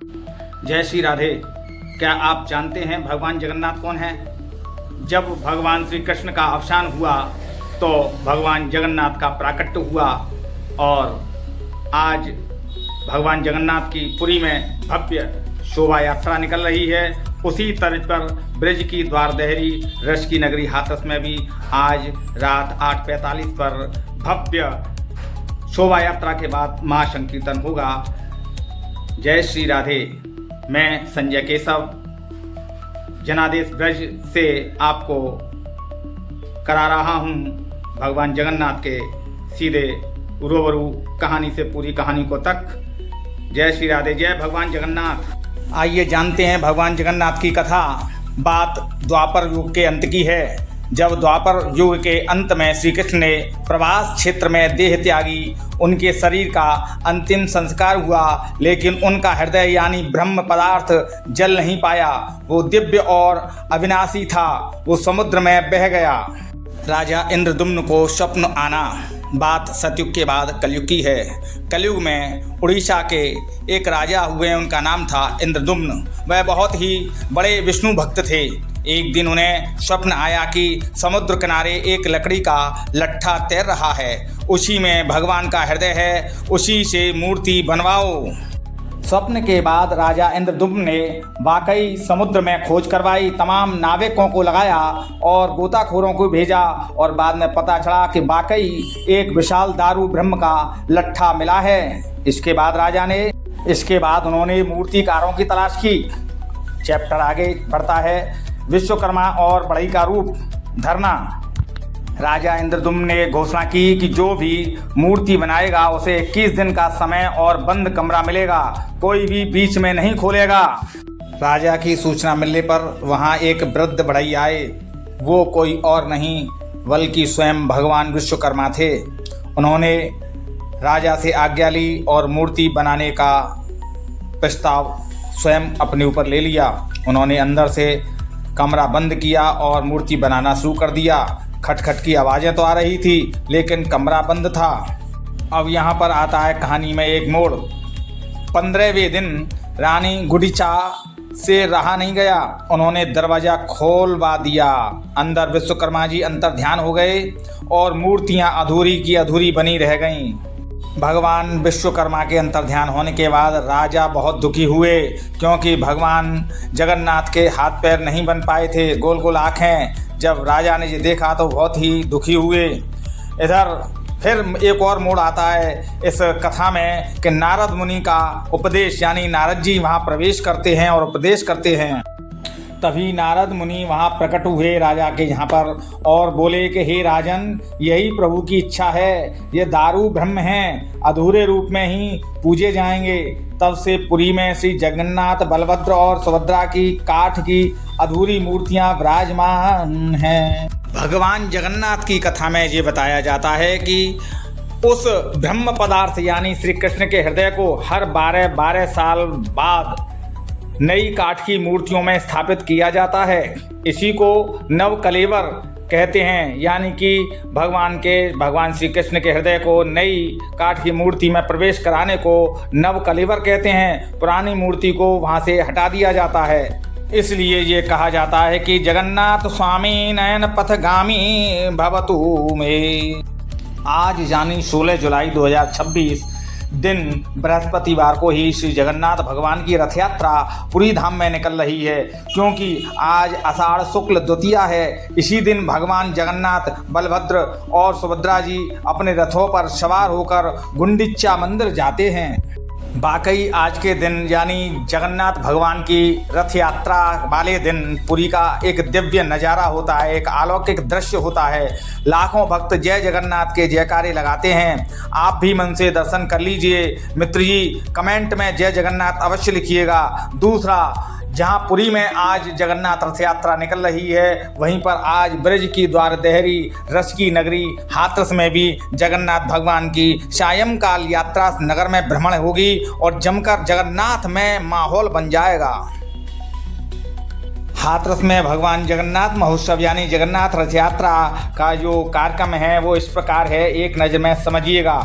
जय श्री राधे। क्या आप जानते हैं भगवान जगन्नाथ कौन है? जब भगवान श्री कृष्ण का अवसान हुआ तो भगवान जगन्नाथ का प्राकट्य हुआ और आज भगवान जगन्नाथ की पुरी में भव्य शोभा यात्रा निकल रही है। उसी तर्ज पर ब्रज की द्वारदेहरी रस की नगरी हाथरस में भी आज रात 8:45 पर भव्य शोभा यात्रा के बाद महासंकीर्तन होगा। जय श्री राधे। मैं संजय केशव जनादेश ब्रज से आपको करा रहा हूँ भगवान जगन्नाथ के सीधे रूबरू कहानी से पूरी कहानी को तक। जय श्री राधे। जय भगवान जगन्नाथ। आइए जानते हैं भगवान जगन्नाथ की कथा। बात द्वापर युग के अंत की है, जब द्वापर युग के अंत में श्री कृष्ण ने प्रवास क्षेत्र में देह त्यागी। उनके शरीर का अंतिम संस्कार हुआ, लेकिन उनका हृदय यानी ब्रह्म पदार्थ जल नहीं पाया। वो दिव्य और अविनाशी था, वो समुद्र में बह गया। राजा इंद्रदुम्न को स्वप्न आना। बात सतयुग के बाद कलयुग की है। कलयुग में उड़ीसा के एक राजा हुए, उनका नाम था इंद्रदुम्न। वह बहुत ही बड़े विष्णु भक्त थे। एक दिन उन्हें स्वप्न आया कि समुद्र किनारे एक लकड़ी का लट्ठा तैर रहा है, उसी में भगवान का हृदय है, उसी से मूर्ति बनवाओ। स्वप्न के बाद राजा इंद्रदुम्न ने वाकई समुद्र में खोज करवाई, तमाम नाविकों को लगाया और गोताखोरों को भेजा और बाद में पता चला कि वाकई एक विशाल दारू ब्रह्म का लट्ठा मिला है। इसके बाद उन्होंने मूर्तिकारों की तलाश की। चैप्टर आगे बढ़ता है। विश्वकर्मा और बढ़ई का रूप धरना। राजा इंद्रदुम्न ने घोषणा की कि जो भी मूर्ति बनाएगा उसे 21 दिन का समय और बंद कमरा मिलेगा, कोई भी बीच में नहीं खोलेगा। राजा की सूचना मिलने पर वहां एक वृद्ध बढ़ई आए। वो कोई और नहीं बल्कि स्वयं भगवान विश्वकर्मा थे। उन्होंने राजा से आज्ञा ली और मूर्ति बनाने का प्रस्ताव स्वयं अपने ऊपर ले लिया। उन्होंने अंदर से कमरा बंद किया और मूर्ति बनाना शुरू कर दिया। खटखट की आवाज़ें तो आ रही थी, लेकिन कमरा बंद था। अब यहाँ पर आता है कहानी में एक मोड़। 15वें दिन रानी गुडीचा से रहा नहीं गया, उन्होंने दरवाज़ा खोलवा दिया। अंदर विश्वकर्मा जी अंतर ध्यान हो गए और मूर्तियाँ अधूरी की अधूरी बनी रह गईं। भगवान विश्वकर्मा के अंतर ध्यान होने के बाद राजा बहुत दुखी हुए, क्योंकि भगवान जगन्नाथ के हाथ पैर नहीं बन पाए थे, गोल गोल आँखें। जब राजा ने ये देखा तो बहुत ही दुखी हुए। इधर फिर एक और मोड़ आता है इस कथा में कि नारद मुनि का उपदेश, यानी नारद जी वहाँ प्रवेश करते हैं और उपदेश करते हैं। तभी नारद मुनि वहाँ प्रकट हुए राजा के यहाँ पर और बोले कि हे राजन, यही प्रभु की इच्छा है। ये दारू ब्रह्म हैं, अधूरे रूप में ही पूजे जाएंगे। तब से पुरी में श्री जगन्नाथ, बलभद्र और सुभद्रा की काठ की अधूरी मूर्तियाँ विराजमान हैं। भगवान जगन्नाथ की कथा में ये बताया जाता है कि उस ब्रह्म पदार्थ यानी श्री कृष्ण के हृदय को हर 12 साल बाद नई काठ की मूर्तियों में स्थापित किया जाता है। इसी को नवकलेवर कहते हैं, यानी कि भगवान श्री कृष्ण के हृदय को नई काठ की मूर्ति में प्रवेश कराने को नवकलेवर कहते हैं। पुरानी मूर्ति को वहाँ से हटा दिया जाता है। इसलिए ये कहा जाता है कि जगन्नाथ स्वामी नयन पथगामी भवतु में। आज यानी 16 जुलाई 2026 दिन बृहस्पतिवार को ही श्री जगन्नाथ भगवान की रथ यात्रा पुरी धाम में निकल रही है, क्योंकि आज आषाढ़ शुक्ल द्वितीया है। इसी दिन भगवान जगन्नाथ, बलभद्र और सुभद्रा जी अपने रथों पर सवार होकर गुंडीचा मंदिर जाते हैं। वाकई आज के दिन यानी जगन्नाथ भगवान की रथ यात्रा वाले दिन पुरी का एक दिव्य नज़ारा होता है, एक अलौकिक दृश्य होता है। लाखों भक्त जय जगन्नाथ के जयकारे लगाते हैं। आप भी मन से दर्शन कर लीजिए। मित्र जी कमेंट में जय जगन्नाथ अवश्य लिखिएगा। दूसरा, जहां पुरी में आज जगन्नाथ रथ यात्रा निकल रही है, वहीं पर आज ब्रज की द्वारदेहरी रस की नगरी हाथरस में भी जगन्नाथ भगवान की सायंकाल यात्रा नगर में भ्रमण होगी और जमकर जगन्नाथ में माहौल बन जाएगा। हाथरस में भगवान जगन्नाथ महोत्सव यानी जगन्नाथ रथ यात्रा का जो कार्यक्रम है वो इस प्रकार है, एक नज़र में समझिएगा।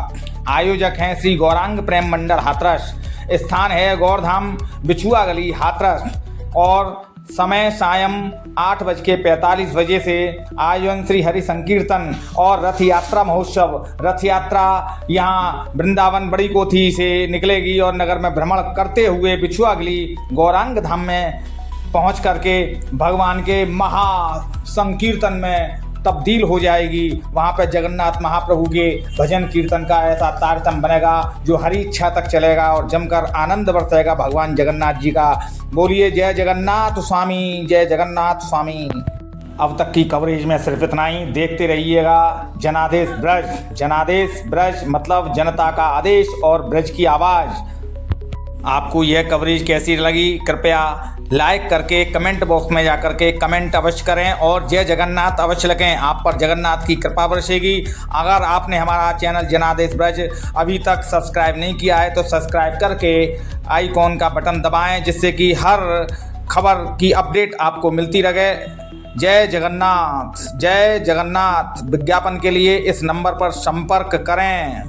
आयोजक हैं श्री गौरांग प्रेम मंडल हाथरस। स्थान है गौरधाम बिछुआ गली हाथरस और समय सायं 8:45 से आयोजन श्री हरि संकीर्तन और रथ यात्रा महोत्सव। रथ यात्रा यहाँ वृंदावन बड़ी कोठी से निकलेगी और नगर में भ्रमण करते हुए बिछुआ गली गौरांग धाम में पहुँच करके भगवान के महा संकीर्तन में तब्दील हो जाएगी। वहाँ पे जगन्नाथ महाप्रभु के भजन कीर्तन का ऐसा तारतम्य बनेगा जो हरी इच्छा तक चलेगा और जमकर आनंद बरसेगा भगवान जगन्नाथ जी का। बोलिए जय जगन्नाथ स्वामी, जय जगन्नाथ स्वामी। अब तक की कवरेज में सिर्फ इतना ही। देखते रहिएगा जनादेश ब्रज। जनादेश ब्रज मतलब जनता का आदेश और ब्रज की आवाज़। आपको यह कवरेज कैसी लगी कृपया लाइक करके कमेंट बॉक्स में जाकर के कमेंट अवश्य करें और जय जगन्नाथ अवश्य लिखें। आप पर जगन्नाथ की कृपा बरसेगी। अगर आपने हमारा चैनल जनादेश ब्रज अभी तक सब्सक्राइब नहीं किया है तो सब्सक्राइब करके आइकॉन का बटन दबाएं जिससे कि हर खबर की अपडेट आपको मिलती रहे। जय जगन्नाथ, जय जगन्नाथ। विज्ञापन के लिए इस नंबर पर संपर्क करें।